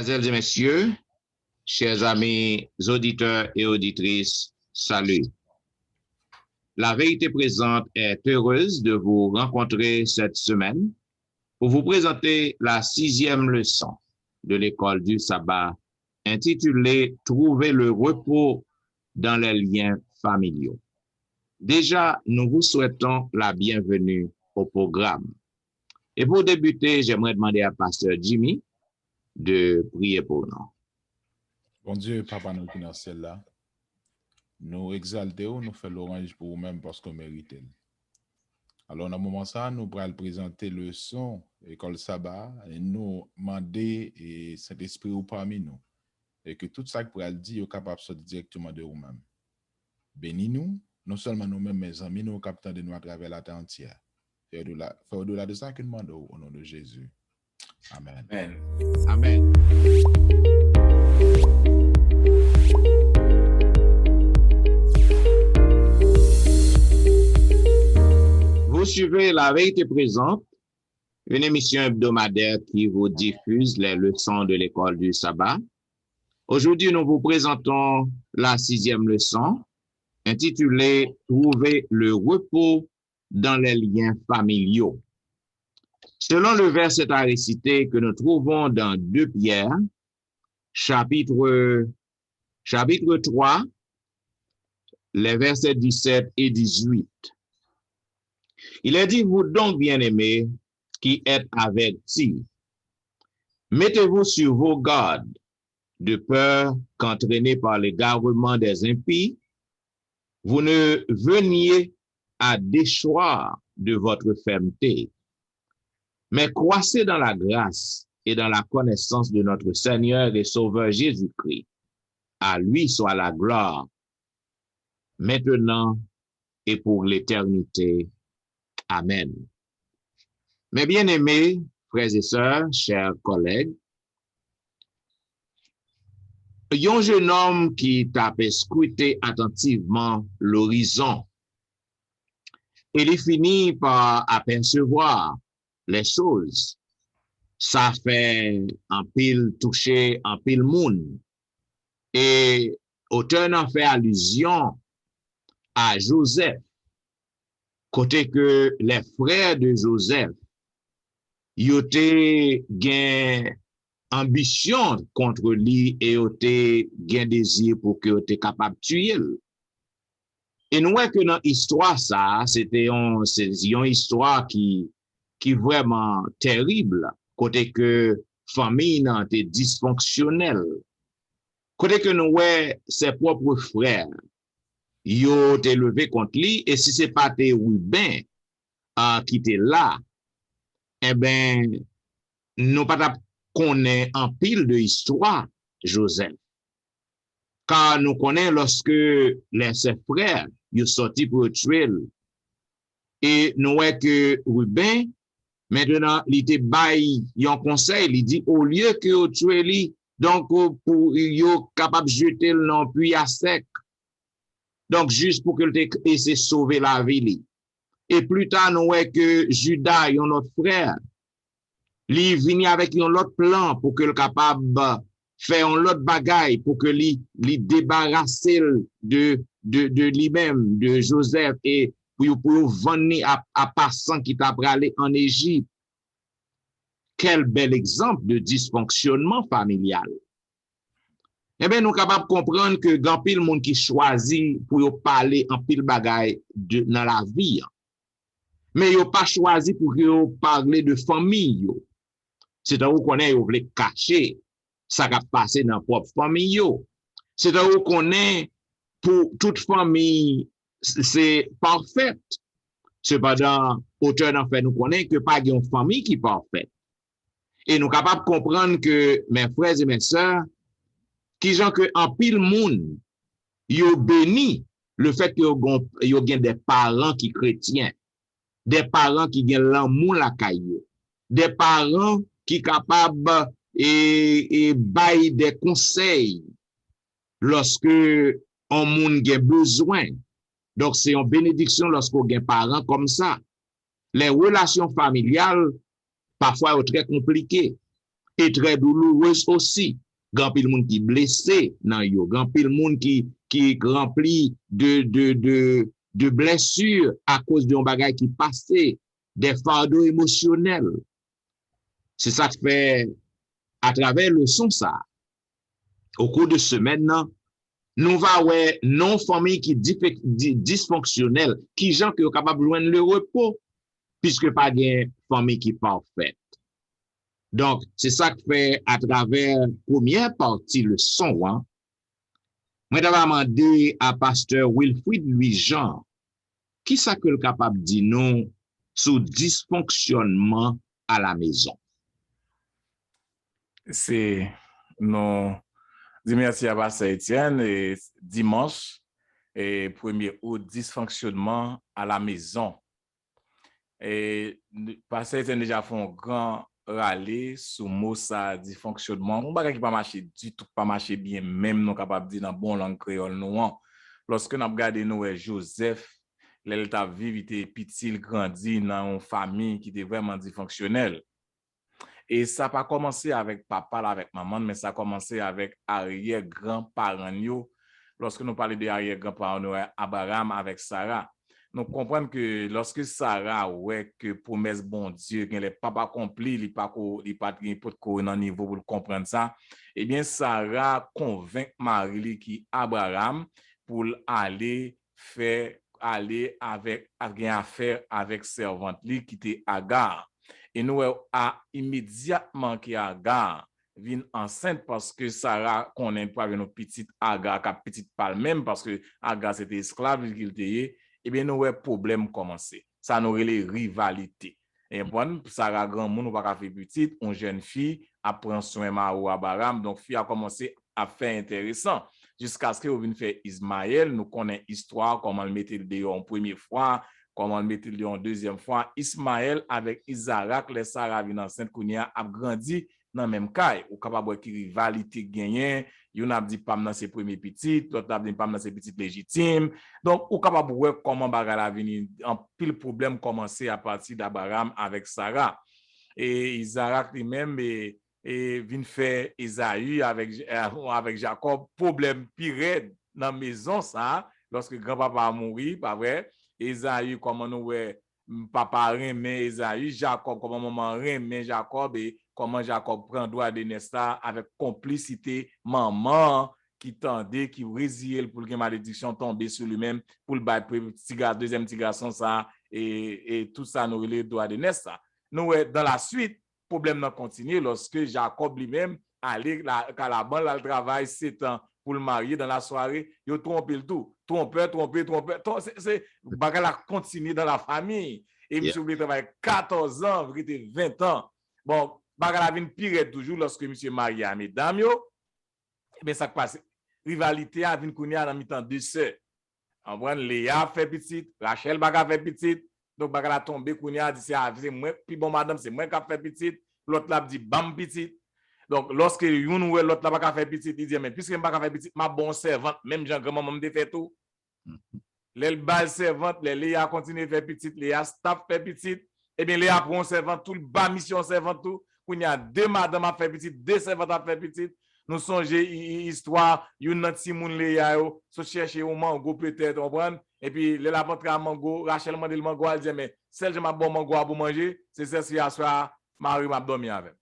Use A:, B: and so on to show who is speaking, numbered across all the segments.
A: Mesdames et messieurs, chers amis auditeurs et auditrices, salut. La vérité présente est heureuse de vous rencontrer cette semaine pour vous présenter la 6e leçon de l'école du sabbat intitulée « Trouver le repos dans les liens familiaux ». Déjà, nous vous souhaitons la bienvenue au programme. Et pour débuter, j'aimerais demander à Pasteur Jimmy de prier pour nous.
B: Bon Dieu, Papa nous qui dans le ciel là, nous exaltons, nous faisons l'orange pour vous-même parce qu'on mérite. Alors, dans ce moment ça, nous allons présenter le son école sabbat et nous demander et Saint-Esprit ou parmi nous. Et que tout ça que pour le dire, est capable de sortir directement de vous-même. Bénis-nous, non seulement nous-mêmes, mes amis, nous capteurs de nous à travers la terre entière. Fais au-delà de ça que nous demandons au nom de Jésus. Amen.
A: Amen. Amen. Vous suivez La Vérité Présente, une émission hebdomadaire qui vous diffuse les leçons de l'école du sabbat. Aujourd'hui, nous vous présentons la 6e leçon, intitulée « Trouver le repos dans les liens familiaux ». Selon le verset à réciter que nous trouvons dans 2 Pierre, chapitre 3, les versets 17 et 18. Il est dit, vous donc, bien-aimés, qui êtes avertis, mettez-vous sur vos gardes, de peur qu'entraînés par l'égarement des impies, vous ne veniez à déchoir de votre fermeté, mais croissez dans la grâce et dans la connaissance de notre Seigneur et Sauveur Jésus-Christ. À lui soit la gloire, maintenant et pour l'éternité. Amen. Mes bien-aimés, frères et sœurs, chers collègues, un jeune homme qui t'a scruté attentivement l'horizon, et il finit par apercevoir les choses. Ça fait un pile toucher, un pile monde. Et auteur en fait allusion à Joseph, côté que les frères de Joseph, ils étaient gain ambition contre lui et étaient gain désir pour que étaient capable de tuer. Et nous voyons que dans l'histoire ça, c'était une histoire qui vraiment terrible, côté que famille n'a été dysfonctionnelle, côté que nous voyons ses propres frères, ils ont été levés contre lui, et si c'est pas tes Ruben qui était là, eh ben, nous pas connaît en pile de histoire Joseph. Car nous connaissons lorsque ses frères, ils sont sortis pour tuer, et nous voyons que Ruben, maintenant, il te bail un conseil, il dit, au lieu que vous tuez lui, donc, pour yo capable de jeter le nom puis à sec. Donc, juste pour que le essaie de sauver la vie. Et plus tard, nous voyons que Judas, notre frère, lui vient avec un autre plan pour que le capable faire un autre bagaille pour que lui débarrasser de lui-même, de Joseph, et pour venir à passant qui t'a allé en Égypte. Quel bel exemple de dysfonctionnement familial. Eh bien, nous sommes capables de comprendre que grand pile monde qui choisit pour parler en pile bagaille dans la vie. Mais ils n'ont pas choisi pour parler de famille. C'est à vous connaît, vous voulez cacher ça qui a passé dans propre famille. C'est à vous connaît pour toute famille, c'est parfaite. Cependant, auteur d'en fait nous connaît que pas une famille qui est parfaite. Et nous sommes capables de comprendre que mes frères et mes sœurs, qui gens que en pile monde, yo béni le fait que yo gen des parents qui chrétiens, des parents qui gen l'amour la caillou, des parents qui capables et bail des conseils lorsque un monde gen besoin. Donc c'est une bénédiction lorsqu'on gen parents comme ça. Les relations familiales parfois sont très compliquées. et très douloureuse aussi. Grand pile monde qui blessé dans yo, grand pile monde qui rempli de blessures à cause d'un bagage qui passait, des fardeaux émotionnels. C'est ça que fait à travers le son ça. Au cours de semaine, nous va ouais non famille qui dysfonctionnelle, qui gens qui sont capables de joindre le repos, puisque pas de famille qui parfaite. Donc, c'est ça que fait à travers première partie le son. Hein. Moi, j'avais demandé à pasteur Wilfrid Louis-Jean, qui ça que le capable de dire non sur dysfonctionnement à la maison?
C: C'est non. Dis merci à pasteur Étienne et dimanche et 1er août dysfonctionnement à la maison. Et pasteur Étienne déjà fait un grand râler sur mot ça dysfonctionnement. On bagage qui pas marcher du tout, pas marcher bien, même non capable de dire dans bon langue créole nous. Lorsque nous regardé nous Joseph, il t'a vécu, il était petit, il grandi dans une famille qui était vraiment dysfonctionnelle. Et ça n'a pas commencé avec papa, avec maman, mais ça a commencé avec arrière-grand-parents. Lorsque nous parlons de arrière-grand-parents, Abraham avec Sarah, nous comprenons que lorsque Sarah ouais que promesse bon Dieu qu'elle n'est pas accomplie, il pas un niveau pour comprendre ça, eh bien Sarah convainc Marie qui Abraham pour aller avec affaire avec servante qui était Agar. Et nous a immédiatement qui Agar vient enceinte parce que Sarah connaît pas avec nos petites Agar, qui petite pas même parce que Agar c'était esclave qu'il était. Eh bien, nous avons problème commencé. Ça nous les rivalités. Et bon, Sarah grand monde pas faire petite, une jeune fille apprend soin Maro Abraham, donc fille a commencé à faire intéressant jusqu'à ce que on vienne faire Ismaël, nous connaissons histoire comment le mettre le en première fois, comment le mettre le en deuxième fois. Ismaël avec Isaac, les Sarah vient enceinte Kounia a grandi dans même cas, ou capable de rivalité gagner, yon a dit pas dans ses premiers petits, l'autre a dit pas dans ses petites légitimes. Donc ou capable voir comment bagala venir en pile problème commencer à partir d'Abraham avec Sarah. Et Isaac lui-même et vient faire Esaü avec Jacob, problème pire dans la maison ça, lorsque grand-papa a mouru, pas vrai? Esaü comment nous papa remet Esaü, Jacob comment maman remet Jacob et comment Jacob prend droit de Nesta avec complicité maman qui tendait qui résiliait pour que malédiction tombe sur lui-même pour le deuxième petit garçon ça et tout ça nous relève droit de Nesta. Nous dans la suite problème n'a continué lorsque Jacob lui-même allait à la banque le travail 7 ans pour le marier dans la soirée, il a trompé le tout. Trompeur. C'est bagarre a continué dans la famille. Et monsieur voulait travailler 14 ans, il était 20 ans. Bon, bagarre a vient pire toujours lorsque monsieur marié à mesdames yo. Mais ça passe. Rivalité a vient connaître dans mi-temps deux sœurs. En vrai, Léa fait petite, Rachel bagarre fait petite. Donc bagarre a tombé connaître dit c'est moi puis bon madame, c'est moi qui a fait petite. L'autre là dit bam petite. Donc, lorsque yon ou l'autre là pas faire petit, il dit mais puisque pas faire petit, ma bonne servante, même Jean grand-maman me fait tout. Les bas servante, les Léa continue faire petit, Léa staff fait petit, et bien Léa prend servante tout, le bas mission servante tout, il y a deux madame à faire petit, deux servantes à faire petit. Nous songez histoire, yon nan ti moun Léa yo, so chercher un mango peut-être, on prend et puis les la rentre à mango, Rachel mande le mango, elle dit mais celle je m'a bon mango à pour manger, c'est celle ci à soir, Marie m'a dormi avec.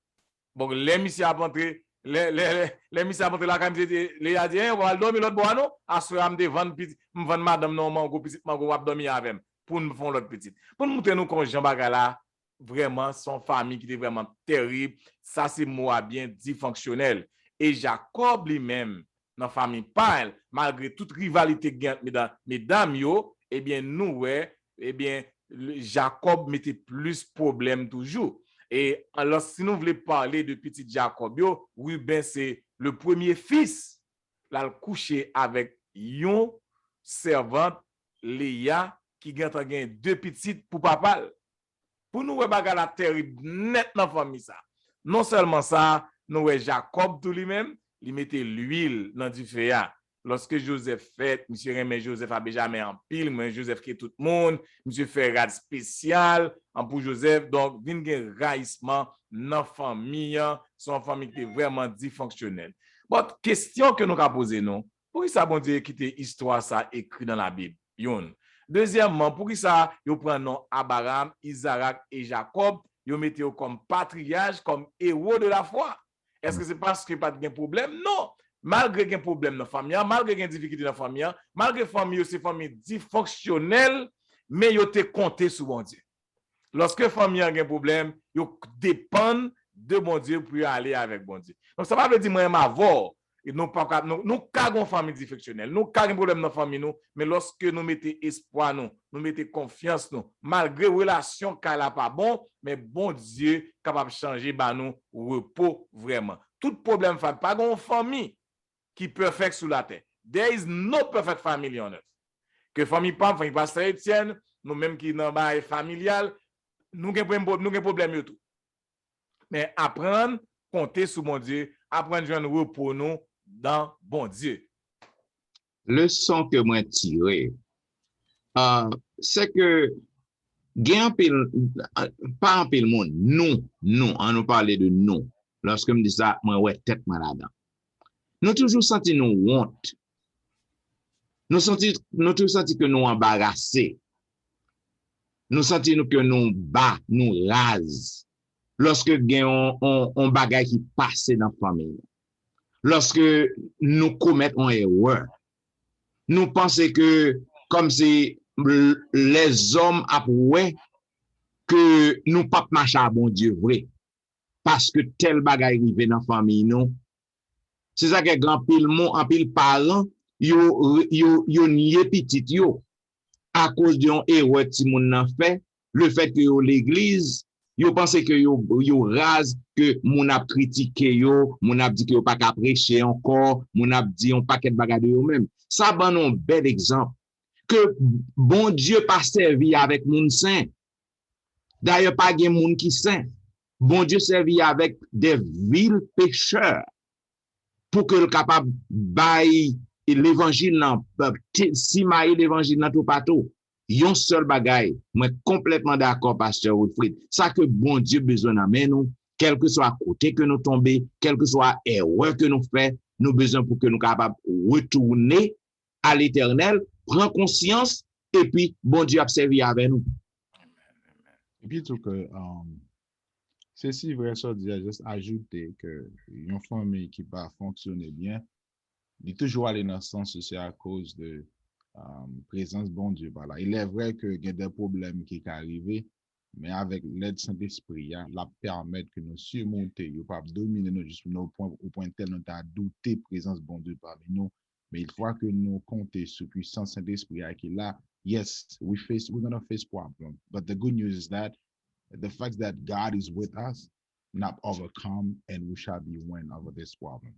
C: Bon, les messieurs a rentré, les messieurs a rentré la cam les a dit on va dormir l'autre bois non, assuré me vendre petit, me vendre madame non mango petit mango va dormir avec pour nous faire l'autre petite. Pour nous montrer nous comme Jean Bagala vraiment son famille qui était vraiment terrible, ça c'est moi bien dysfonctionnel et Jacob lui-même dans famille parle malgré toute rivalité mesdames yo, eh bien nous ouais, eh bien Jacob mettait plus problème toujours. Et alors, si nous voulons parler de petit Jacob, oui, ben c'est le premier fils, là, le couché avec une servante, Léa, qui a deux petites pour papa. Pour nous, bagarre la terrible net dans la famille ça. Non seulement ça, nous Jacob tout lui-même, il mettait l'huile dans du feu. Lorsque Joseph fait, monsieur remet Joseph à Benjamin en pile, mais Joseph qui est tout le monde, monsieur fait rad spécial pour Joseph, donc vin gen raissement dans famille, son famille qui est vraiment dysfonctionnelle. Bon, question que nous avons posée, non? Pour qui ça, bon Dieu, quitter histoire ça écrit dans la Bible? Yon. Deuxièmement, pour qui ça, yo prend nom Abraham, Isaac et Jacob, yo mettez comme patriarche, comme héros de la foi. Est-ce que c'est parce que pas de problème? Non. Malgré qu'il y a un problème dans la famille, malgré qu'il y a une difficulté dans la famille, malgré que la famille, c'est une famille dysfonctionnelle, mais yo te compté sur bon Dieu. Lorsque la famille a un problème, yo dépend de bon Dieu pour aller avec bon Dieu. Donc, ça va dire, moi, m'avoir. Et nous avons famille dysfonctionnelle, nous avons un problème dans la famille, mais lorsque nous mettons espoir, nous mettons confiance, malgré la relation qu'elle n'a pas bon, mais bon Dieu est capable de changer, nous repos vraiment. Tout problème, pas une famille qui est parfaite sur la terre. There is no perfect family on earth. Que famille pas, famille pasteur Etienne, nous même qui dans le familial, nous avons un problème tout. Mais apprendre, compter sur mon Dieu, apprendre à jouer repos nous dans bon Dieu.
A: Leçon que moi tiré, c'est que pas un pile monde, nous, on nous parlait de nous. Lorsque me dit ça, moi ouais tête malade. Nous toujours senti nous honte. Nous toujours senti que nous embarrassés. Nous senti que nous bas, nous rase. Lorsque gen on bagay qui passe dans la famille. Lorsque nous commettons une erreur. Nous pensons que comme si les hommes apprennent que nous pas marcher à bon Dieu vrai. Parce que tel bagay arrive dans la famille, non. C'est ça que grand pile mon, en pile parents, yo nié petit yo. À cause d'un erreur ti moun nan fait, le fait que yo l'église, yo pense que yo rase, que moun ap critiqué yo, moun ap dit que yo pas ka prêcher encore, moun ap dit on paquet bagay de yo même. Ça ban un bel exemple. Que bon Dieu pas servi avec moun saint. D'ailleurs, pas gen moun qui saint. Bon Dieu servi avec des vils pécheurs pour que le capable bailler l'évangile nan si maille l'évangile nan tout partout. Yon seul bagay, moi complètement d'accord pasteur Wilfrid. Ça que bon Dieu besoin d'amener nous, quel que soit côté que nous tomber, quel que soit erreur que nous fait, nous besoin pour que nous capable retourner à l'Éternel, prendre conscience et puis bon Dieu a servi avec nous.
B: Et puis tout que c'est si vrai ça dit juste ajouter que une famille qui va fonctionner bien, il toujours aller dans ce sens c'est à cause de présence bon Dieu voilà. Il est vrai que il y a des problèmes qui arrivent mais avec l'aide Saint-Esprit la permettre que nous surmonter ou pas dominer nous juste au point tel nous t'a douté présence bon Dieu parmi nous mais il faut que nous compter sur puissance Saint-Esprit qui est là. Yes, we're going to face problems but the good news is that the fact that God is with us not overcome and we shall be win over this problem.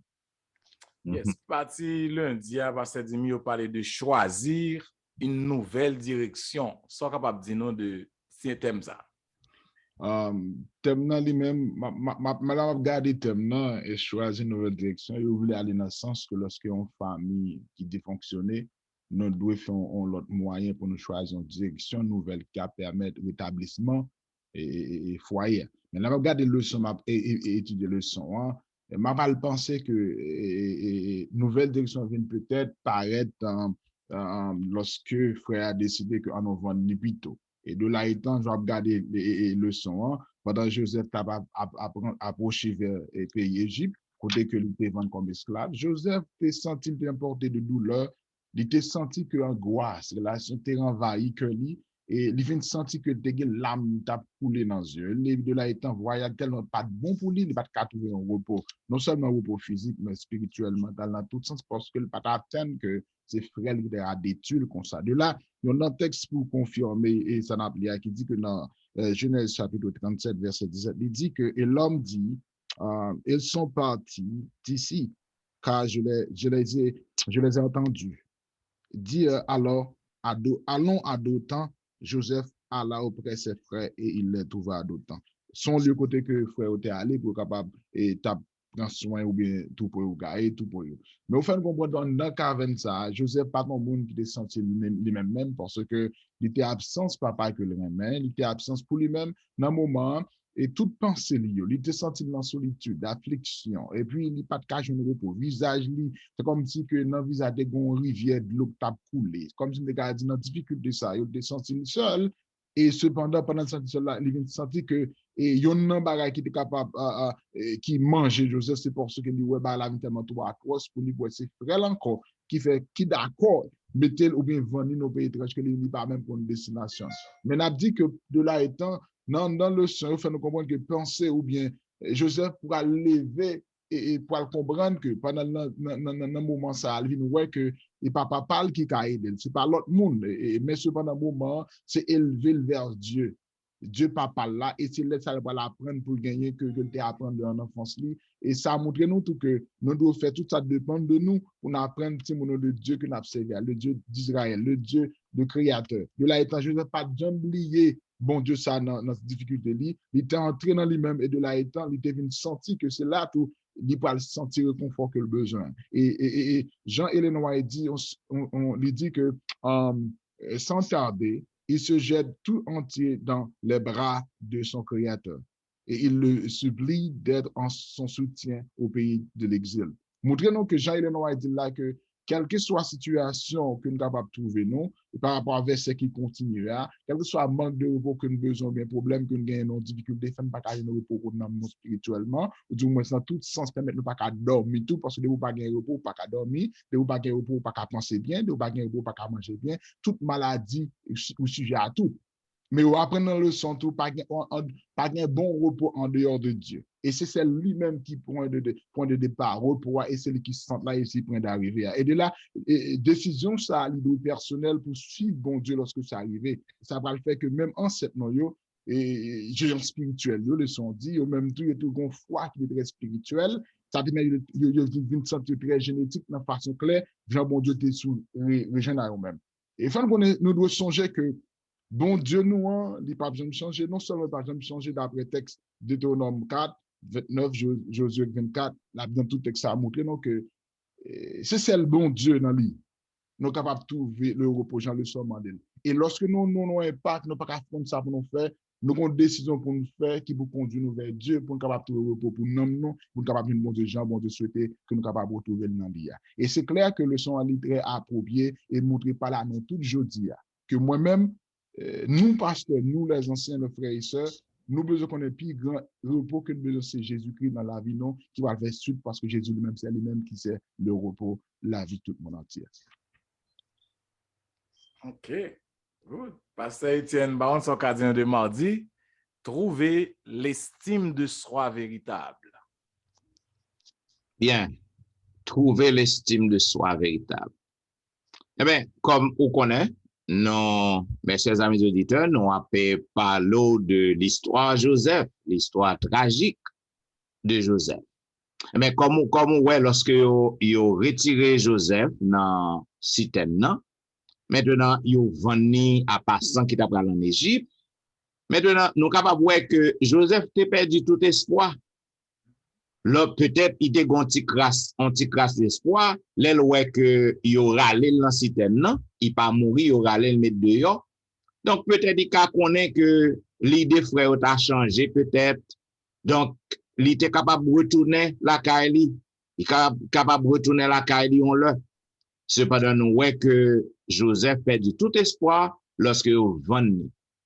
C: Yes, parti lundi, Pasteur Dimi a parlé de choisir une nouvelle direction. Sont capable de dire non de ces thèmes ça.
B: Thème lui-même, ma regarder thème et choisir une nouvelle direction. Il voulait aller dans le sens que lorsque une famille qui défonctionne, nous devons faire l'autre moyen pour nous choisir une direction nouvelle qui permettre l'établissement et foyer. Mais là, regarder leçon et étudier leçon. Je vais penser que nouvelle direction vient peut-être paraître lorsque frère a décidé qu'on en vend ni plutôt. Et de là étant, je vais regarder les leçons. Pendant Joseph a approché vers le pays Égypte, côté que il était vendu comme esclave, Joseph s'est senti emporté de douleur, il était senti que angoisse, relation était envahie que lui. Et il vient de sentir que des l'âme t'a coulé dans les yeux. Le de là étant voyage tellement pas de bon pour lui, il va pas trouver un repos, non seulement un repos physique, mais spirituellement, dans tout sens, parce que il pas atteindre que ses frères lui a détruit comme ça. De là, il y a un texte pour confirmer, et ça n'a pas qui dit que dans Genèse chapitre 37, verset 17, il dit que, et l'homme dit, ils sont partis d'ici, car je les ai entendus. Dit alors, allons à Dothan. Joseph alla auprès de ses frères et il les trouva à Dothan. Son lieu côté que frère était allé pour capable et
D: dans soin ou bien tout pour eux, et tout pour eux. Mais au fait, nous comprenons dans le cas ça, Joseph pas ton monde qui est senti lui-même parce que il était absence papa que lui-même, il était absence pour lui-même dans le moment et toute pensée liée, il était senti dans solitude, affliction et puis il n'y a pas de cage de repos, visage li, c'est comme si que dans visage de gon rivière de l'eau t'a coulé, comme si il a dit dans difficulté ça, il était senti seul et cependant pendant cette seul-là, il a senti que et yon nan bagay qui était capable qui mangeait Joseph, c'est pour ce que lui ouais bah la tellement trop accroche pour lui c'est frère encore qui fait qui d'accord mettez ou bien vendre nos pays étrangers que lui pas même pour une destination. Mais n'a dit que de là étant dans le sens il faut nous comprendre que penser ou bien Joseph pourra lever et pour comprendre que pendant le moment ça il ouais que et papa parle qui a aidé c'est pas l'autre monde mais cependant moment c'est élevé vers Dieu. Dieu papa là et c'est là ça va l'apprendre pour gagner que tu apprendre en enfance et ça montre nous tout que nous devons faire tout ça dépend de nous pour apprendre petit nom de Dieu que nous observé le Dieu d'Israël le Dieu de créateur de là étant je ne vais pas jamais oublier bon Dieu ça dans cette difficulté il était entré dans lui-même et de là étant il était venu sentir que c'est là tout il peut sentir le confort que le besoin et Jean Elénoir dit on lui dit que sans tarder il se jette tout entier dans les bras de son Créateur. Et il le supplie d'être en son soutien au pays de l'exil. Montrez-nous que Jean-Élénoir dit là que quelle que soit la situation que nous sommes capables de trouver, nous, par rapport à verset qui continue, quel que soit le manque de repos que nous avons besoin, bien problème que nous avons, difficulté, nous ne pas de repos pour nous spirituellement, ou du moins, dans tout sens, permettre de ne pas dormir tout, parce que de vous pas de repos, pas dormir, de vous pas de repos, pas penser bien, de vous pas de repos, pas manger bien, toute maladie ou sujet à tout. Mais on apprend dans le son tout, pas un bon repos en dehors de Dieu. Et c'est lui-même qui point de départ, repos, et c'est lui qui se sent là ici, point d'arriver. Et de là, décision, ça, l'idée personnelle pour suivre bon Dieu lorsque ça arrive. Ça va le faire que même en cette noyau, et gens spirituels, le sont dit, au même temps, il y a tout une foi qui est très spirituel. Ça dit, mais il y a une santé très génétique, de façon claire, Jean bon Dieu, t'es sous régénérer eux-mêmes. Et enfin, nous devons songer que bon Dieu nous, il n'a pas besoin de changer, non seulement pas besoin de changer d'après texte Deutéronome 4, 29, Josué 24, là, dans tout texte, ça a montré non, que c'est le bon Dieu dans lui. Nous sommes capables de trouver le repos, Jean le somme d'elle. Et lorsque nous n'avons pas impact, nous n'avons pas faire ça pour nous faire, nous avons une décision pour nous faire qui vous conduit nous vers Dieu, pour nous capables de trouver le repos pour nous, pour nous capables de bon Dieu, Jean, bon Dieu souhaiter que nous capables de retrouver le nom. Et c'est clair que le son est très approprié et montré par là, nous, tout jeudi, que moi-même, nous, pasteurs, nous, les anciens, nos frères et sœurs, nous besoin qu'on ait plus grand repos que nous besoin, c'est Jésus-Christ dans la vie, non, qui va faire suite parce que Jésus lui-même, c'est lui-même qui sait le repos, la vie tout le monde entier.
C: OK, good. Pasteur Étienne Baron, son cardinal de mardi, trouver l'estime de soi véritable.
A: Bien, trouver l'estime de soi véritable. Eh bien, comme on connaît, non, mes chers amis auditeurs, nous avons parlé de l'histoire Joseph, l'histoire tragique de Joseph. Mais comme ouais, lorsque ils ont retiré Joseph dans citerne, maintenant ils ont vendu à passant qui t'a pris en Égypte. Maintenant, nous sommes capables de voir que Joseph a perdu tout espoir. Là, peut-être, il était anti-crasse d'espoir. Là, ouais que il aura râlé dans citerne, il pas mourir, il aura râlé le mettre dehors. Donc, peut-être, il connaît que l'idée frère a changé, peut-être. Donc, il était capable de retourner la Kaili. Il est capable de retourner la Kaili, on l'a. Cependant, nous voyons que Joseph perdit tout espoir lorsque il vend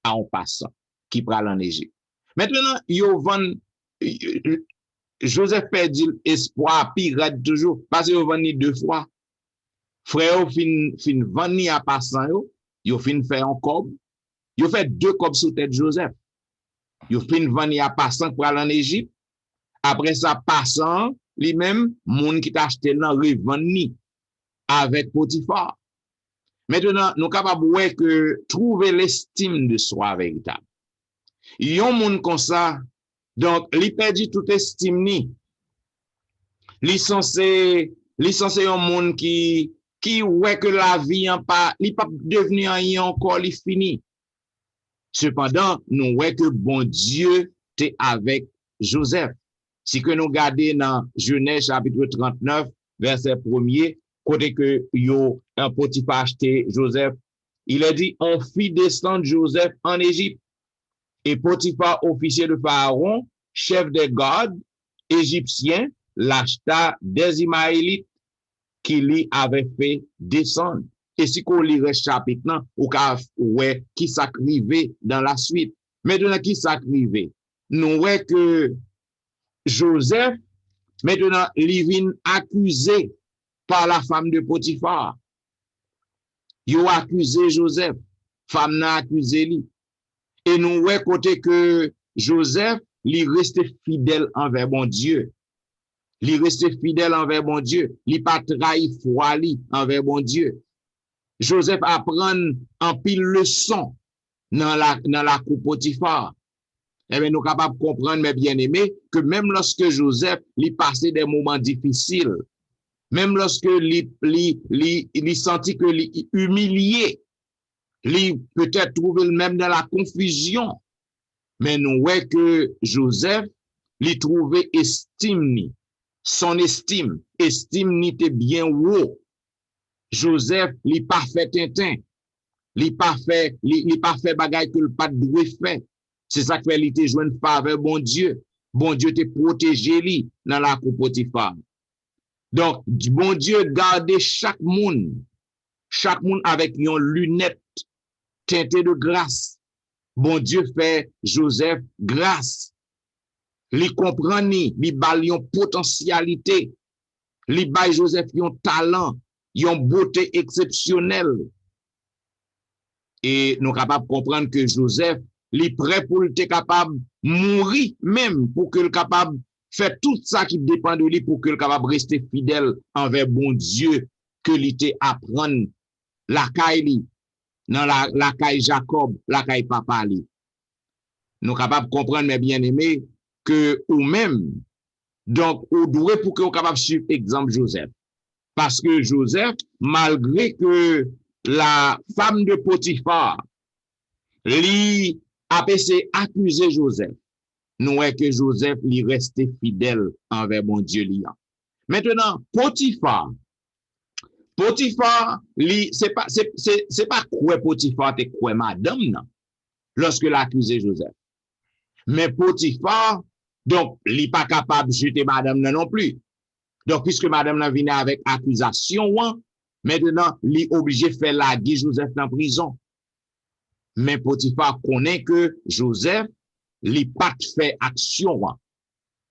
A: en passant, qui prend en Égypte. Maintenant, il vend, Joseph perdit espoir, pirate toujours, parce qu'il vend deux fois. Frère, fin vend à passant, il fin fait un cob, il fait deux cobs sous tête Joseph. Il fin vend à passant pour aller en Égypte. Après ça, passant, lui-même, moun qui t'a acheté là, revend avec Potiphar. Maintenant, nous sommes capables de voir que trouver l'estime de soi véritable. Il y a un monde comme ça, donc, il perdit toute estime ni. Il censé un monde qui ouais que la vie en pas, il pas devenu rien encore, il fini. Cependant, nous voyons que bon Dieu était avec Joseph. Si que nous regardons dans Genèse chapitre 39, verset 1er, côté que yo, un Potiphar acheté Joseph, il a dit, on fit descendre Joseph en Égypte. Et Potiphar, officier de Pharaon, chef des gardes égyptiens, l'acheta des Ismaélites qui lui avait fait descendre. Et si qu'on lit le chapitre, ou ouais, qui s'acrivait dans la suite. Maintenant, qui s'acrivait? Nous voyons que Joseph, maintenant, il vient accusé par la femme de Potiphar. Il a accusé Joseph. Femme n'a accusé lui. Et nous voyons côté que Joseph, il restait fidèle envers bon Dieu. Il restait fidèle envers bon Dieu. Il pas trahi foi envers bon Dieu. Joseph apprend en pile leçon dans la cour Potiphar. Eh bien, nous sommes capables de comprendre, mes bien-aimés, que même lorsque Joseph lui passait des moments difficiles, même lorsque il sentit que lui humilié, lui peut-être trouvé même dans la confusion, mais nous voyons que Joseph lui trouvait estime, son estime n'était bien haut. Joseph lui pas fait tintin, lui pas fait bagaille que le pas de faire. C'est ça que il était joint faveur bon Dieu. Bon Dieu te protégé lui dans la cour Potiphar. Donc bon Dieu gardait chaque monde avec une lunette teintée de grâce. Bon Dieu fait Joseph grâce. Li comprend ni, li bal yon potentialité. Li bay Joseph yon talent, yon beauté exceptionnelle. Et nous capables de comprendre que Joseph, li prêt pour être capable de mourir même pour que le capable faire tout ça qui dépend de lui pour que le capable rester fidèle envers bon Dieu que l'ité apprendre la caille dans la caille Jacob, la caille papa li. Nous capables de comprendre mes bien-aimés que ou même donc ou doit pour que vous capable suivre exemple Joseph parce que Joseph malgré que la femme de Potiphar lui a essayé accuser Joseph, nous voyons que Joseph lui restait fidèle envers bon Dieu liant. Maintenant Potiphar lui c'est pas quoi Potiphar te quoi madame non lorsque l'accusé Joseph. Mais Potiphar donc il pas capable de jeter madame non plus. Donc puisque madame là vient avec accusation, maintenant il est obligé de faire laguer Joseph en prison. Mais Potiphar connaît que Joseph il pas fait action.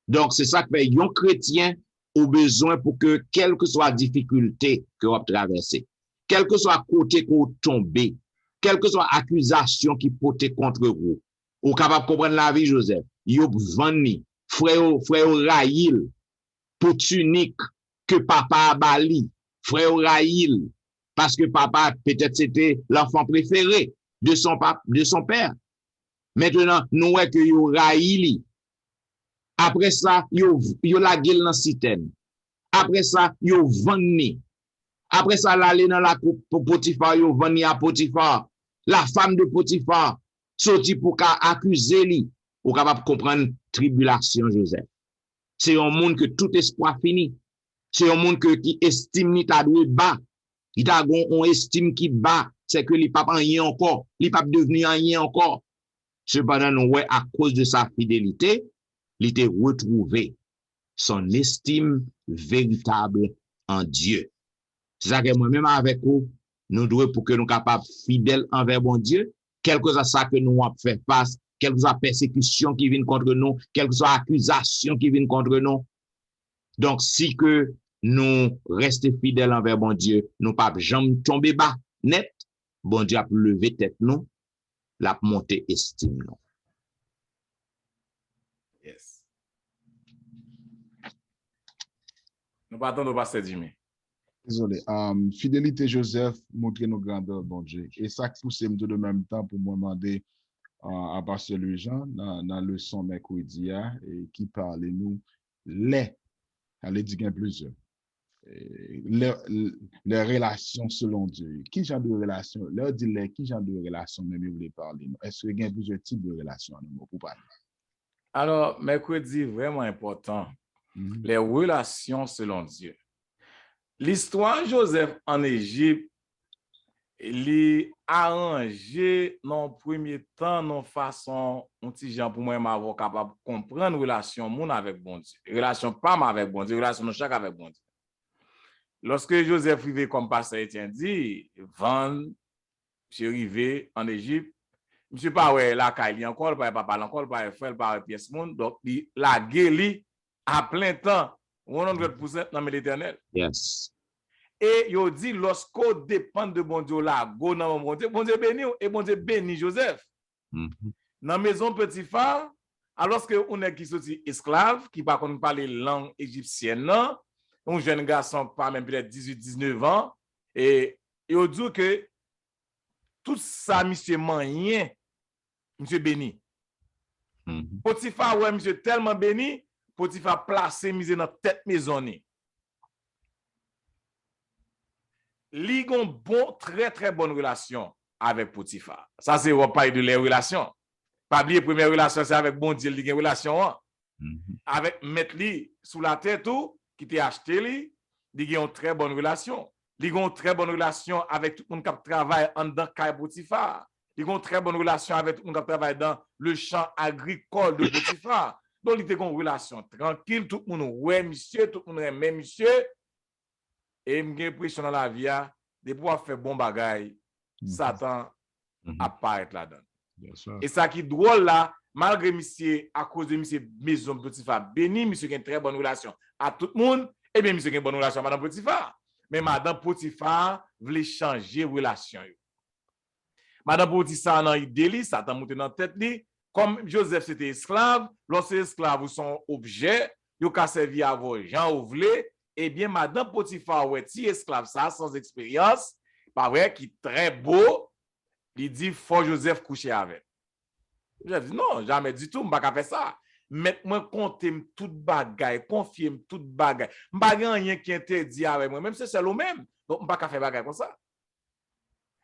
A: Donc c'est ça que fait un chrétien au besoin pour que quelle que soit la difficulté que vous traversez, quel que soit côté que vous tombez, quelle que soit accusation qui porte contre vous, ou capable de comprendre la vie Joseph, yo vani, frère Raïl, pour tunique que papa a bali, frère Raïl, parce que papa peut-être c'était l'enfant préféré de son père. Maintenant, nous voyons que yo Raïli. Après ça, yo la gueule dans citerne. Après ça, yo vani. Après ça, l'aller dans la coupe Potiphar, yo vani à Potiphar. La femme de Potiphar sorti pour accuser lui. Ou capable de comprendre tribulation Joseph. C'est un monde que tout espoir fini. C'est un monde qui estime ni ta doué bas. Il a on estime qui bas, c'est que il pas rien encore, il pas devenir rien encore. Cependant, nous ouais à cause de sa fidélité, il était retrouvé son estime véritable en Dieu. C'est ça que moi-même avec vous, nous devons pour que nous capables fidèles envers bon Dieu, quel que soit ça que nous avons fait face, quelle que soit persécution qui vient contre nous, quelle que soit accusation qui vient contre nous. Donc, si que nous restons fidèles envers bon Dieu, nous ne pouvons jamais tomber bas, net, bon Dieu a levé tête nous, l'a monté estime nous.
C: Yes. Nous partons de pasteur Jimmy.
D: Désolé. Fidélité Joseph, montrer nos grandeurs, bon Dieu. Et ça pousse de même temps pour me demander à pasteur Louis-Jean dans la leçon mercredi qui parle nous les, elle dit bien plusieurs. Les relations selon Dieu. Qui genre de relations? Leur dit qui genre de relations même vous voulez parler? Est-ce qu'il y a plusieurs types de relations pour parler?
C: Alors, mercredi, vraiment important, les relations selon Dieu. L'histoire de Joseph en Égypte, il a arrangé dans le premier temps, dans façon, un petit gens pour moi, m'avoir capable de comprendre relation mon avec bon Dieu. Relation pas avec bon Dieu, relation de chaque avec bon Dieu. Lorsque Joseph arrivé, comme pasteur Etienne dit, vendre, monsieur arrivé en Égypte, monsieur pas ouais la caille encore, pas papa encore, pas frère, pas pièce monde, donc la guéli à plein temps, 100% dans l'Éternel.
A: Yes.
C: Et il dit, lorsqu'on dépend de bon Dieu là, go dans bon Dieu béni et bon Dieu béni Joseph. Dans la maison petit phare, alors que on est qui sorti esclave, qui par contre parle langue égyptienne, un jeune garçon pas même peut-être 18-19 ans, et il dit que tout ça, monsieur moyen, monsieur béni. Potiphar, ouais, monsieur tellement béni, Potiphar placé, misé dans tête maison. Li gon bon, très bonne relation avec Potiphar. Ça, c'est on parle de les relations. Pas oublier première relation, c'est avec bon Dieu, li gen relation. Avec mettre li sous la tête ou, qui t'a acheté li gen une très bonne relation. Li gon très bonne relation avec tout le monde qui travaille en dedans Kay Potiphar. Li gon très bonne relation avec tout le monde qui travaille dans le champ agricole de Potiphar. Donc, il a une relation tranquille, tout le monde ouais, monsieur, tout le monde aime monsieur. Et j'ai l'impression dans la vie, de pouvoir faire bon bagay, Satan apparaît là-dedans. Et ça qui est drôle là, malgré monsieur, à cause de monsieur maison Potiphar, béni, monsieur a une très bonne relation à tout le monde, et bien monsieur a une bonne relation à madame Potiphar. Mais madame Potiphar voulait changer relation. Madame Potiphar dans l'idée, Satan monte dans la tête, comme Joseph c'était esclave, lorsque les esclaves sont objets, ils ont servi à vos gens ou voulez. Eh bien, madame Potiphar, ouais, si esclave ça, sans expérience, pas vrai, qui est très beau, il dit, faut Joseph coucher avec. Joseph dit, non, jamais du tout, je ne vais pas faire ça. Mettez-moi compter toute bagaille, confiez-moi toute bagaille. Je ne vais pas rien qui interdit avec moi, même si c'est le même. Donc, je ne vais pas faire bagaille comme ça.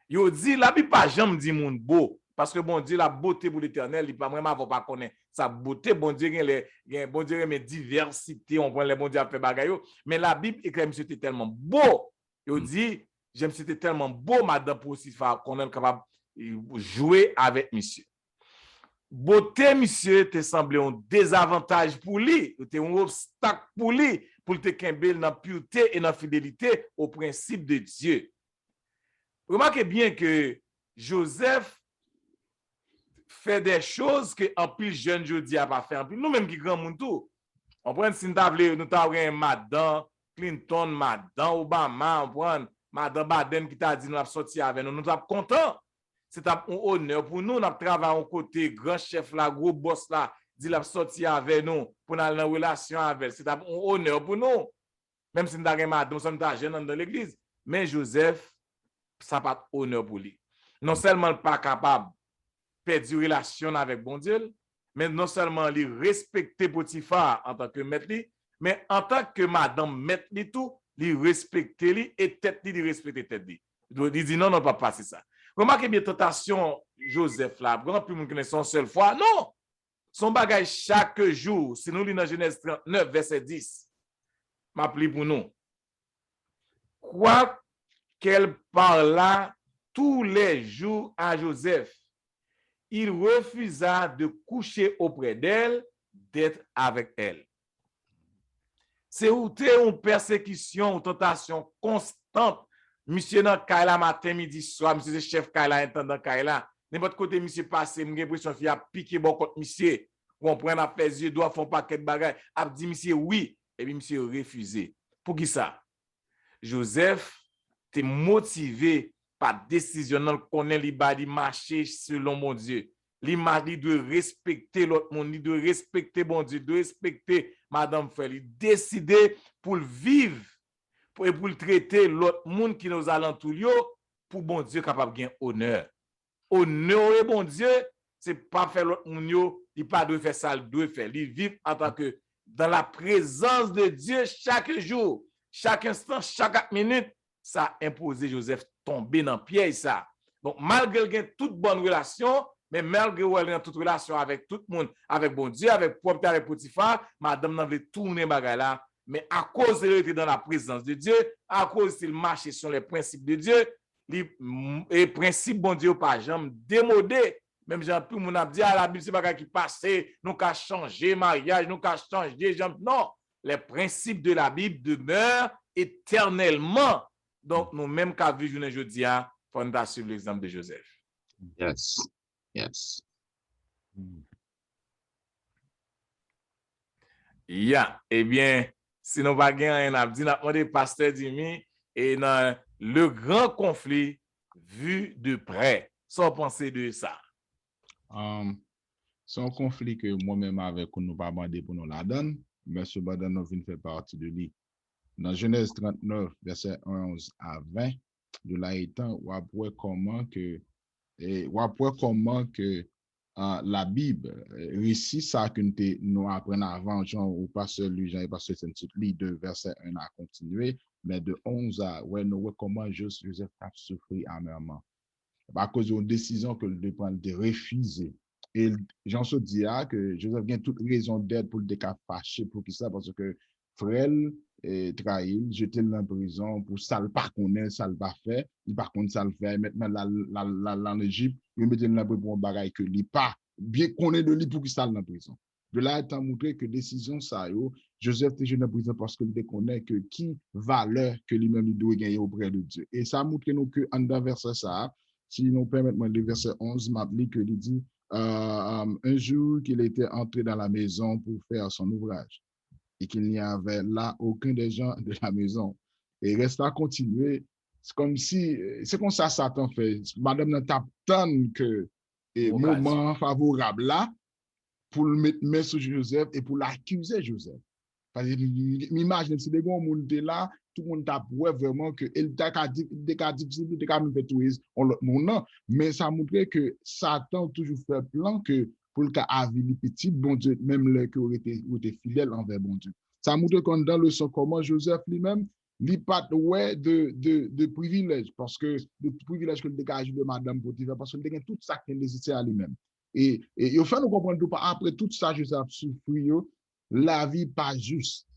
C: Il dit, la Bible pas jamais dit monde beau. Parce que bon Dieu, la beauté pour l'éternel, il pas vraiment pas connaître sa beauté. Bon Dieu, bon Dieu, mais diversité, on prend les bon Dieu à faire bagaille. Mais la Bible écrit, monsieur, c'était tellement beau. Il dit, j'aime, c'était tellement beau, madame Potiphar, qu'on est capable de jouer avec monsieur. Beauté, monsieur, te semblé un désavantage pour lui, c'était un obstacle pour lui, pour te kembel dans la pureté et dans la fidélité au principe de Dieu. Remarquez bien que Joseph fait des choses que en plus jeune jodi a pas fait en plus nous même qui grand monde tout on prend si nous avons madame Clinton, madame Obama, on prend madame Biden qui t'a dit nous a sorti avec nous sommes contents, c'est un honneur pour nous, nous travaillons au côté grand chef là, gros boss là, dit l'a sorti avec nous pour aller en relation avec, c'est un honneur pour nous, même si nous avons madame, nous sommes jeunes dans l'église, mais Joseph ça pas honneur pour lui, non seulement pas capable perdre une relation avec bon Dieu, mais non seulement lui respecter Potiphar en tant que maître, mais en tant que madame maître tout, lui respecter lui et tête lui respecter tête lui. Il dit non, non, pas passer ça. Remarquez bien tentation Joseph là, grand plus monde connaît son seule fois. Non, son bagage chaque jour. Si nous lisons dans Genèse 39 verset 10, m'appli pour nous. Quoi qu'elle parla tous les jours à Joseph, il refusa de coucher auprès d'elle, d'être avec elle. C'est où une persécution, une tentation constante. Monsieur dans Kaila matin, midi, soir, monsieur chef Kaila, intendant Kaila. N'importe côté, monsieur passé, j'ai l'impression qu'il a piqué bon contre monsieur. On prend à faire yeux, doit faire un paquet de bagages. A dit monsieur oui, et puis monsieur refusé. Pour qui ça? Joseph était motivé par décision qu'on ait li marcher selon mon Dieu. Li doit respecter l'autre monde, il doit respecter bon Dieu, doit respecter madame frère, il décider pour le vivre pour le traiter l'autre monde qui nous alentour pour bon Dieu capable de gagner honneur. Honorer bon Dieu, c'est pas faire l'autre monde, il pas doit faire ça, il doit faire, il vivre en tant que dans la présence de Dieu chaque jour, chaque instant, chaque minute, ça a imposé Joseph tomber dans le piège ça. Donc malgré toute bonne relation, Mais malgré où elle est en toute relation avec tout le monde, avec bon Dieu, avec propre avec Potiphar, madame n'a voulu tourner bagay là. Mais à cause elle était dans la présence de Dieu, à cause il marchait sur les principes de Dieu, les principes bon Dieu pas jamais démodé. Même Jean tout le monde a dit à la Bible c'est bagay qui passé, nous qu'a changé mariage, nous qu'a changé non, les principes de la Bible demeurent éternellement. Donc nous même qu'à vivre aujourd'hui, il faut nous suivre l'exemple de Joseph.
A: Yes. Yes.
C: Yeah, eh bien, si nous pas gagner, on a dit, notre pasteur Dimi, et dans le grand conflit vu de près. Sans penser de ça.
D: C'est un conflit que moi-même avec nous pas demandé pour nous la donne, mais cependant nous venons faire partie de lui. Dans Genèse 39, verset 11 à 20, de là étant, on voit comment que la Bible récit ça que nous apprenons avant, Jean ou pasteur lui, Jean et pasteur Saint-Tite, de verset 1 à continuer, mais de 11 à, nous voyons comment Joseph a souffert amèrement. À cause d'une décision que le prendre de refuser. Et Jean se dit que Joseph a toute raison d'être pour le décap fâché, pour qui ça, parce que frère trahi, jeté dans la prison pour ça le pas connaître, ça le pas fait, il par contre ça le fait. Maintenant en Égypte, il mettait dans la prison pour un bagage que il pas bien connaître de lui pour qui ça dans la prison. De là étant montré que décision ça Joseph était jeune en prison parce qu'il déconnaît que qui valeur que lui-même il doit gagner auprès de Dieu. Et ça montre nous que en dans verset ça, si nous permettons le verset 11 m'applique que il dit un jour qu'il était entré dans la maison pour faire son ouvrage et qu'il n'y avait là aucun des gens de la maison. Et il reste à continuer. C'est comme si, c'est comme ça Satan fait. Madame n'a pas que moment favorable là pour le mettre sur Joseph et pour l'accuser Joseph. Parce que m'imagine, si des gens monde là, tout le monde tape vraiment que il t'a difficile, il t'a fait tout non, mais ça montre que Satan toujours fait plan que pour le cas à vie petit, bon Dieu, même les qui ont été fidèles envers bon Dieu. Ça montre qu'on dans le son comment Joseph lui-même, il pas de privilèges, parce que de privilèges que le dégage de Madame Potiphar, parce qu'il a tout ça qu'il nécessitait à lui-même. Et il faut nous comprendre pas après tout ça, Joseph souffrir, la vie pas juste.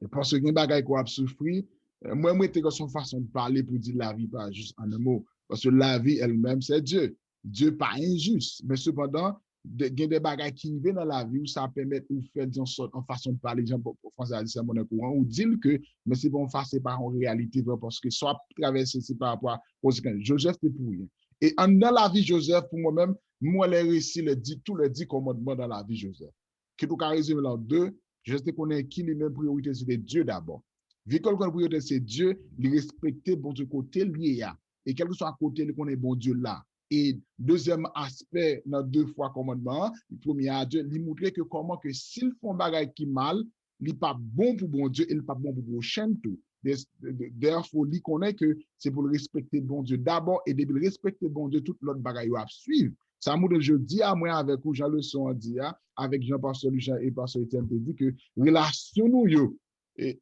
D: Et parce que il y a des bagages qu'on a souffrir, moi, c'est son façon de parler pour dire la vie pas juste en un mot. Parce que la vie elle-même, c'est Dieu. Dieu pas injuste. Mais cependant, il y a des bagages qui viennent dans la vie où ça permet de faire en façon de parler, pour français, c'est mon courant, ou dire que, mais c'est bon, c'est pas en réalité, parce que soit traverser, c'est par rapport aux Joseph, c'est pour rien. Et dans la vie Joseph, pour moi-même, moi, les récits, tous les 10 commandements dans la vie Joseph. Qui tout cas résumer là deux, je sais qu'on est qui les mêmes priorités, c'est Dieu d'abord. Vu que la priorité, c'est Dieu, il respecter bon Dieu côté lié. Et quel que soit à côté, qu'on est bon Dieu là. Et deuxième aspect, dans 2 fois commandement, le premier à Dieu, il montre que comment que s'ils font bagaille qui mal, il n'est pas bon pour bon Dieu, il n'est pas bon pour prochain tout. D'ailleurs, il faut lui connaître que c'est pour le respecter bon Dieu d'abord et de respecter bon Dieu, toute l'autre bagaille à suivre. Ça montre, je dis à moi avec vous, Jean Leçon dit, avec Jean-Pasteur Lucien et Pasteur Etienne, dit que relation nous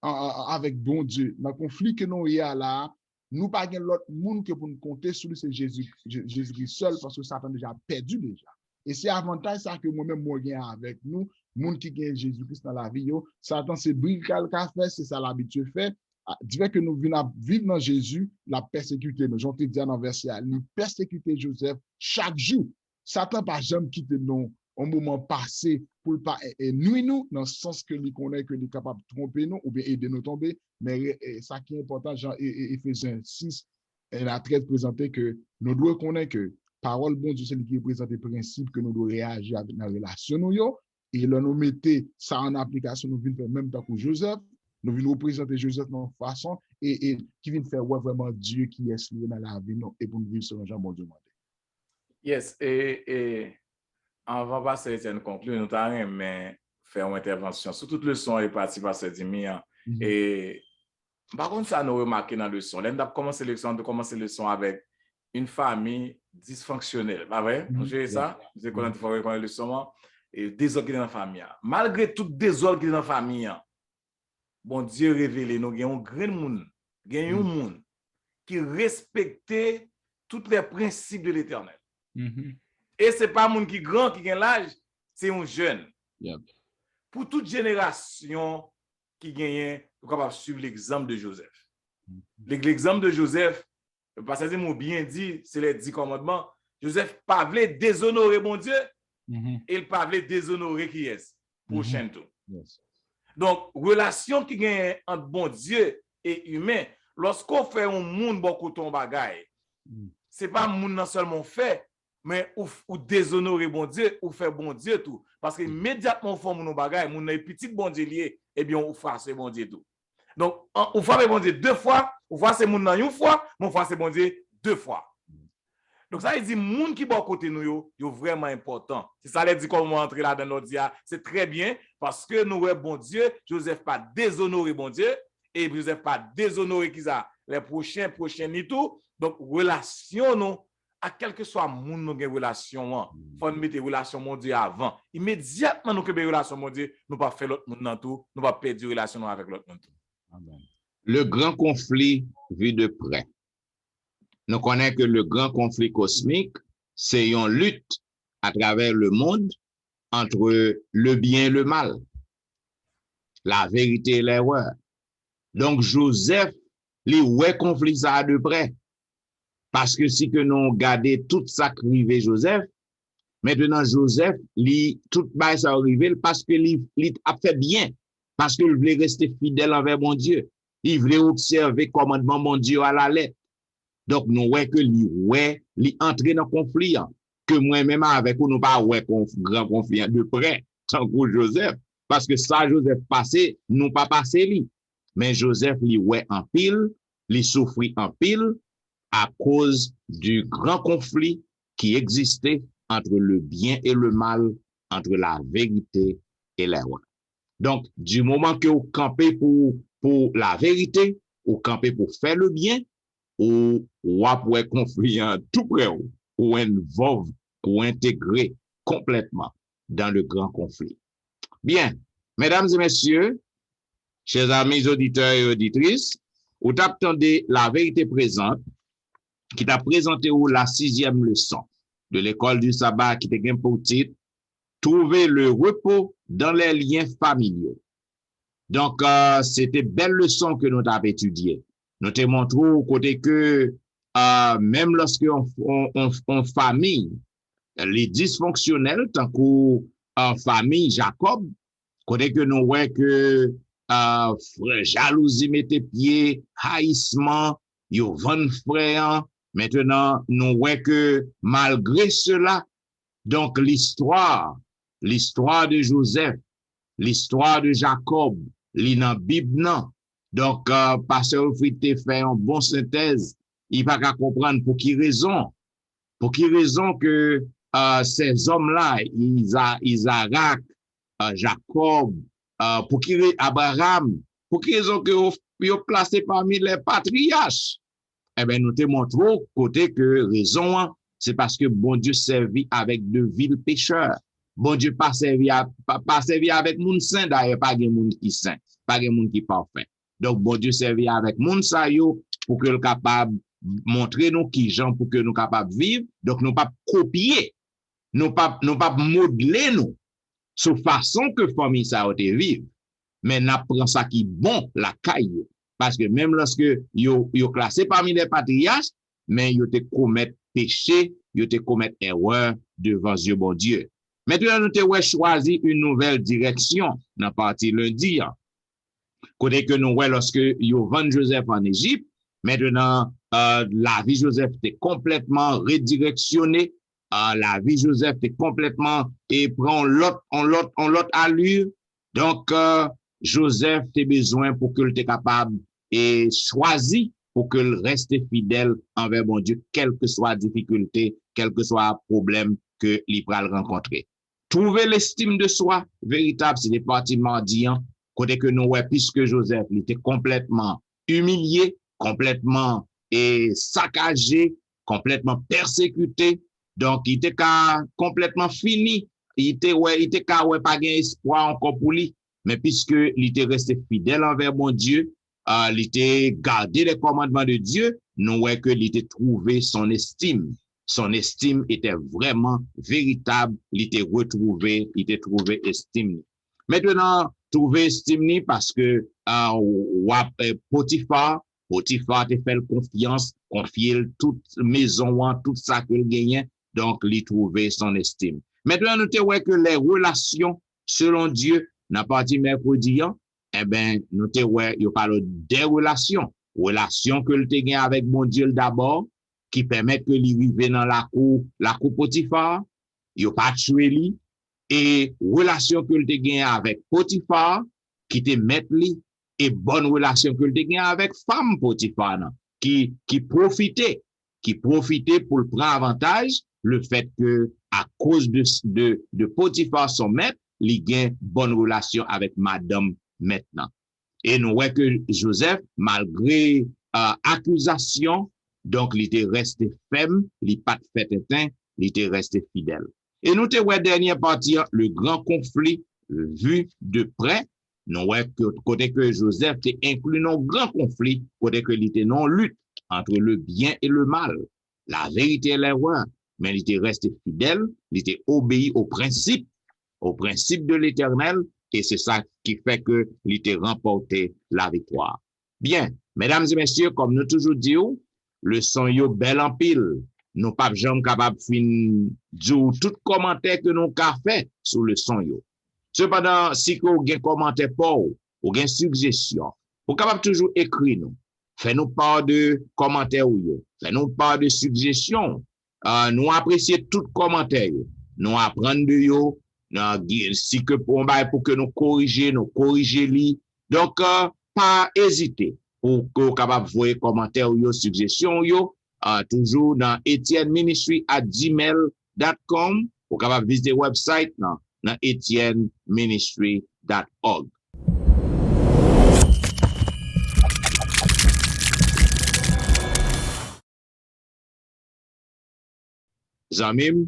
D: avec bon Dieu, dans le conflit que nous y a là, nous pas l'autre monde que pour nous compter sur lui, c'est Jésus-Christ seul, parce que Satan déjà perdu déjà. Et c'est avantage ça que moi-même, moi, gagne avec nous, monde qui gagne Jésus-Christ dans la vie, Satan, c'est brical qu'a fait, c'est ça l'habitude fait. Dit que nous venons vivre dans Jésus, la persécuter. Nous, j'en te dis dans le verset, nous persécuter Joseph chaque jour. Satan pas jamais quitté nous au moment passé pour pas nuire nous, dans le sens que nous connaît que nous est capable de tromper nous ou bien aider nous tomber. Mais ça qui est important, Jean Éphésiens 6 et la 13 présenté que nous devons connaître que parole bon Dieu, c'est lui qui présente les principes que nous devons réagir avec la relation nous. Et là, nous mettons ça en application, nous venons faire même temps que Joseph. Nous venons représenter Joseph de notre façon et qui vient faire vraiment Dieu qui est lié dans la vie et pour nous vivre selon Jean bon Dieu.
C: Yes, et avant de passer à conclure, nous avons faire une intervention sur toute leçon et partie par ce demi-ans. Et par contre, ça nous remarqué dans le leçon. Là, on a commencé le leçon avec une famille dysfonctionnelle. Pas vrai? Vous savez ça? Vous avez connaissez le leçon et désordre dans la famille. Malgré tout désordre dans la famille, bon Dieu révélé, nous avons un grand monde, un monde qui respectait tous les principes de l'Éternel. Et c'est pas moun qui grand qui gagne l'âge, c'est un jeune.
D: Yep.
C: Pour toute génération qui gagne, vous capable de suivre l'exemple de Joseph. L'exemple de Joseph, parce que c'est bien dit, c'est les 10 commandements. Joseph pas voulait déshonorer mon Dieu, il pas voulait déshonorer qui est prochain tout.
D: Yes.
C: Donc, relation qui gagne entre bon Dieu et humain, lorsqu'on fait un monde beaucoup ton bagay, c'est pas monde non seulement fait, mais ou déshonorer bon Dieu, ou faire bon Dieu tout. Parce que immédiatement, on fait mon bagay, mon petit bon Dieu lié, eh bien, on fait bon Dieu tout. Donc, on fait bon Dieu 2 fois, on fait c'est mon une fois, on fait c'est bon Dieu 2 fois. Donc, ça, il dit, moun qui bon côté nous, yo vraiment important. C'est ça, il dit, comment entrer là dans notre dia, c'est très bien, parce que nous, bon Dieu, Joseph pas déshonoré bon Dieu, et Joseph pas déshonoré qui ça, les prochains ni tout. Donc, relation, nous, à quel que soit moun nous gen relation, faut nous mettre relation mon Dieu avant. Immédiatement, nous que relation mon Dieu, nous pas faire l'autre monde dans tout, nous pas perdre relation avec l'autre monde.
D: Amen.
A: Le grand conflit vu de près. Nous connaissons que le grand conflit cosmique, c'est une lutte à travers le monde entre le bien et le mal, la vérité et l'erreur. Donc, Joseph, lui, ouais, conflit ça de près. Parce que si que nous regardons tout ça qui arrive Joseph, maintenant Joseph, lui, tout ça arrive parce que lui a fait bien, parce qu'il voulait rester fidèle envers mon Dieu. Il voulait observer commandement mon Dieu à la lettre. Donc, nous voyons que lui entrer dans le conflit, que moi-même avec nous pas grand conflit de près, tant que Joseph, parce que ça, Joseph passé, nous pas passé lui. Mais Joseph, lui, ouais en pile, lui souffrit en pile, à cause du grand conflit qui existait entre le bien et le mal, entre la vérité et l'erreur. Donc, du moment que vous campez pour la vérité, vous campez pour faire le bien, ou après conflit tout près, ou involve, ou intégrer complètement dans le grand conflit. Bien, mesdames et messieurs, chers amis auditeurs et auditrices, vous attendez la vérité présente qui t'a présenté la 6e leçon de l'école du sabbat qui était pour titre Trouver le repos dans les liens familiaux. Donc, c'était belle leçon que nous avons étudiée. Nous te montrons au côté que même lorsque on famille, les dysfonctionnels, tant qu'en famille Jacob, côté que nous voyons que jalousie mettait pied, haïssement, yo van frère. Maintenant, nous voyons que malgré cela, donc l'histoire de Joseph, l'histoire de Jacob, li nan Bible nan. Donc, pasteur Frité fait une bonne synthèse. Il va pas comprendre pour qui raison. Pour qui raison que ces hommes-là, Isaac, Jacob, pour qui Abraham, pour qui raison que ils placé parmi les patriarches. Eh bien, nous te montrons côté que raison, c'est parce que bon Dieu servit avec de vils pécheurs. Bon Dieu pas servi avec moun saint, d'ailleurs, pas de moun qui saint, pas de moun qui parfait. Donc, bon Dieu servi avec moun sa yo pour que le capable montrer nous qui gens pour que nous capable vivre. Donc, nous pas copier, nous pas modeler nous, sous façon que famille ça a été vivre. Mais n'apprend ça qui bon la caille. Parce que même lorsque yo classé parmi les patriarches, mais yo te commettre péché, yo te commettre erreur devant Dieu bon Dieu. Maintenant, nous avons choisi une nouvelle direction dans la partie lundi. Côté que nous voyons lorsque yo vend Joseph en Égypte, maintenant, la vie Joseph était complètement redirectionnée. La vie Joseph était complètement et prend l'autre allure. Donc, Joseph a besoin pour qu'il soit capable et choisi pour qu'il reste fidèle envers mon Dieu, quelle que soit la difficulté, quel que soit le problème que il va rencontrer. Trouver l'estime de soi véritable, c'est des parties mardiens, côté que nous, puisque Joseph il était complètement humilié, complètement saccagé, complètement persécuté, donc il était complètement fini, il était pas d'espoir encore pour lui. Mais puisque il était resté fidèle envers mon Dieu, il était gardé les commandements de Dieu, nous voyons qu'il était trouvé son estime. son estime était vraiment véritable, il était retrouvé, il était trouvé estime. Maintenant, trouver estime parce que Potiphar te fait confiance, confier toute maison, tout ça que le gagnait, donc il trouvait son estime. Maintenant, nous te voyons que les relations selon Dieu, n'a pas dit mercredi, eh ben, nous te voyons, il parle des relations que le te gagne avec mon Dieu d'abord, qui permettent que lui vive dans la cour Potiphar, il pas tué lui, et relation que le te gagne avec Potiphar, qui te met lui, et bonne relation que le te gagne avec femme Potiphar, qui profitait pour le prendre avantage, le fait que, à cause de Potiphar, son maître, il gagne bonne relation avec madame maintenant. Et nous voyons que Joseph, malgré accusation, donc il était resté ferme, il pas fait éteint, il était resté fidèle. Et nous te voyons dernière partie, le grand conflit vu de près, nous voyons que côté que Joseph était inclus dans le grand conflit, côté que il était non lutte entre le bien et le mal, la vérité et l'erreur, mais il était resté fidèle, il était obéi au principe de l'Éternel, et c'est ça qui fait que il était remporté la victoire. Bien, mesdames et messieurs, comme nous toujours disons, le son yo bel en pile. Nous pas jamais capable fin dire tout commentaire que nous qu'a fait sur le son yo. Cependant, si vous avez un commentaire pour ou une suggestion, vous capable toujours écrire nous. Fais-nous part de commentaires ou yo. Fais-nous part de suggestions. Nous apprécions tout commentaire. Nous apprendre de yo. Si que pour que nous corriger li. Donc, pas hésiter pour que vous capable voir commentaires ou suggestions yo. Toujours dans etienneministry@gmail.com. Vous capable visiter le website dans etienneministry.org. Zamim,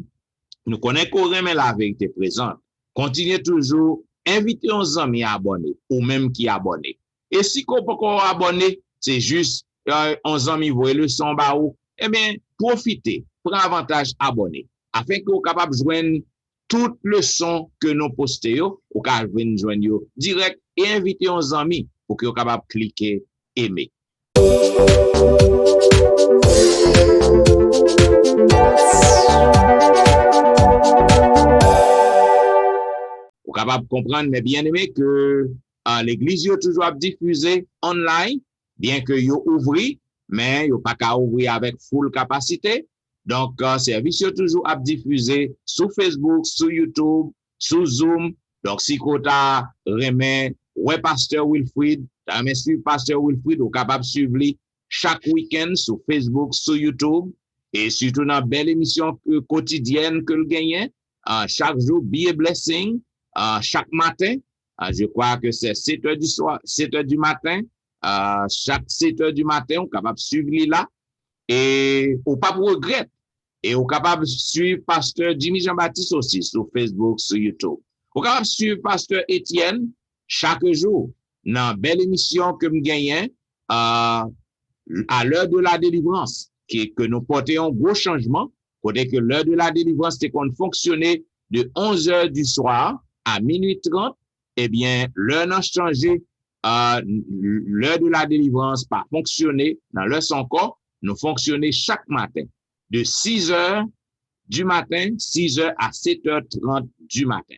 A: nous connaissons qu'on remet la vérité présente. Continuez toujours, invitez nos amis à abonner, ou même qui abonnent. Et si qu'on peut abonner, c'est juste, nos amis voient le son baou, eh bien, profitez, prenez avantage, abonnez, afin que vous capable de joindre toute leçon que nous postons, ou capable de joindre direct et invitez nos amis pour que vous capable de cliquer, aimer. Vous êtes capable de comprendre, mes bien-aimés, que l'église est toujours diffusée online, bien que vous ouvrez, mais vous pas qu'à ouvrir avec full capacité. Donc, service est toujours diffusé sur Facebook, sur YouTube, sur Zoom. Donc, si vous remet ouais, Pasteur Wilfrid, suivre Pasteur Wilfrid, vous êtes capable de suivre chaque week-end sur Facebook, sur YouTube, et surtout dans une belle émission quotidienne que le gagne, chaque jour, Be a Blessing. Chaque matin, je crois que c'est 7h du soir, 7h du matin, chaque 7h du matin, on est capable de suivre là, et on pas pour regret, et on est capable de suivre Pasteur Jimmy Jean-Baptiste aussi sur Facebook, sur YouTube. On est capable de suivre Pasteur Étienne chaque jour, dans une belle émission que nous gagnons, à l'heure de la délivrance, que nous portons un gros changement, côté que l'heure de la délivrance, c'était qu'on fonctionnait de 11h du soir à minuit 30, eh bien, l'heure n'a changé, l'heure de la délivrance pas fonctionné dans l'heure son corps, nous fonctionnons chaque matin, de 6h du matin, 6h à 7h30 du matin.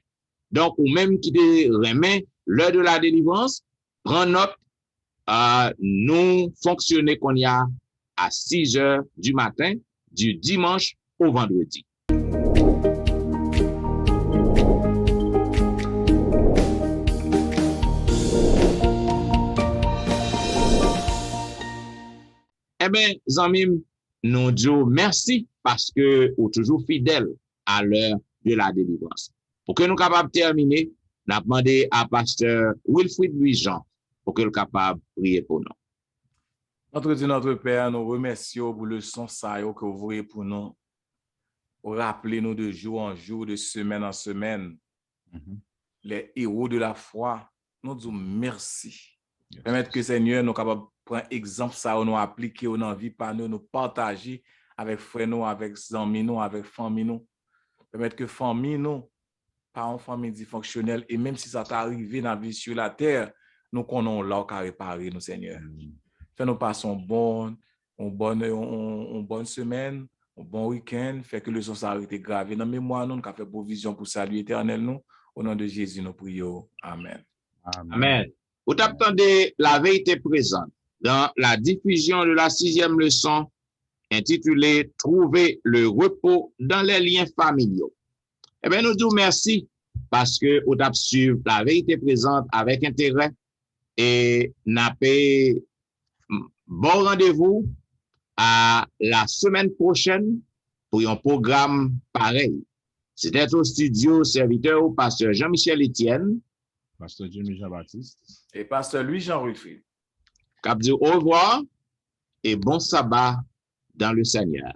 A: Donc, ou même qui remet l'heure de la délivrance, prend note, nous fonctionnons qu'on y a à 6h du matin, du dimanche au vendredi. Eh bien, Zamim, nous disons merci parce que vous êtes toujours fidèles à l'heure de la délivrance. Pour que nous soyons capables de terminer, nous avons demandé à Pasteur Wilfrid Louis-Jean pour que nous soyons capables de prier pour nous.
C: Notre Dieu, notre Père, nous remercions pour le son que vous voyez pour nous. Rappelez-nous de jour en jour, de semaine en semaine. Les héros de la foi, nous disons merci. Permettre que Seigneur nous capables de prendre exemple ça, nous appliquer dans la vie par nous partager avec frères nous, avec amis nous, avec famille nous. Permettre que famille nous, pas une famille dysfonctionnelle, et même si ça t'est arrivé dans la vie sur la terre, nous connaissons là qu'à réparer nous, Seigneur. Fais-nous passer une bonne semaine, un bon week-end, fait que le son s'arrête gravé dans la mémoire, nous avons fait provision pour salut éternel, nous. Au nom de Jésus, nous prions. Amen.
A: Amen. Vous attendez la vérité présente dans la diffusion de la 6e leçon intitulée Trouver le repos dans les liens familiaux. Eh bien, nous disons merci parce que vous avez suivi la vérité présente avec intérêt et n'a pas bon rendez-vous à la semaine prochaine pour un programme pareil. C'était au studio serviteur au pasteur Jean-Michel Etienne,
D: Pasteur Jimmy Jean-Baptiste
C: et pasteur Louis-Jean Rufus.
A: Cap dit au revoir et bon sabbat dans le Seigneur.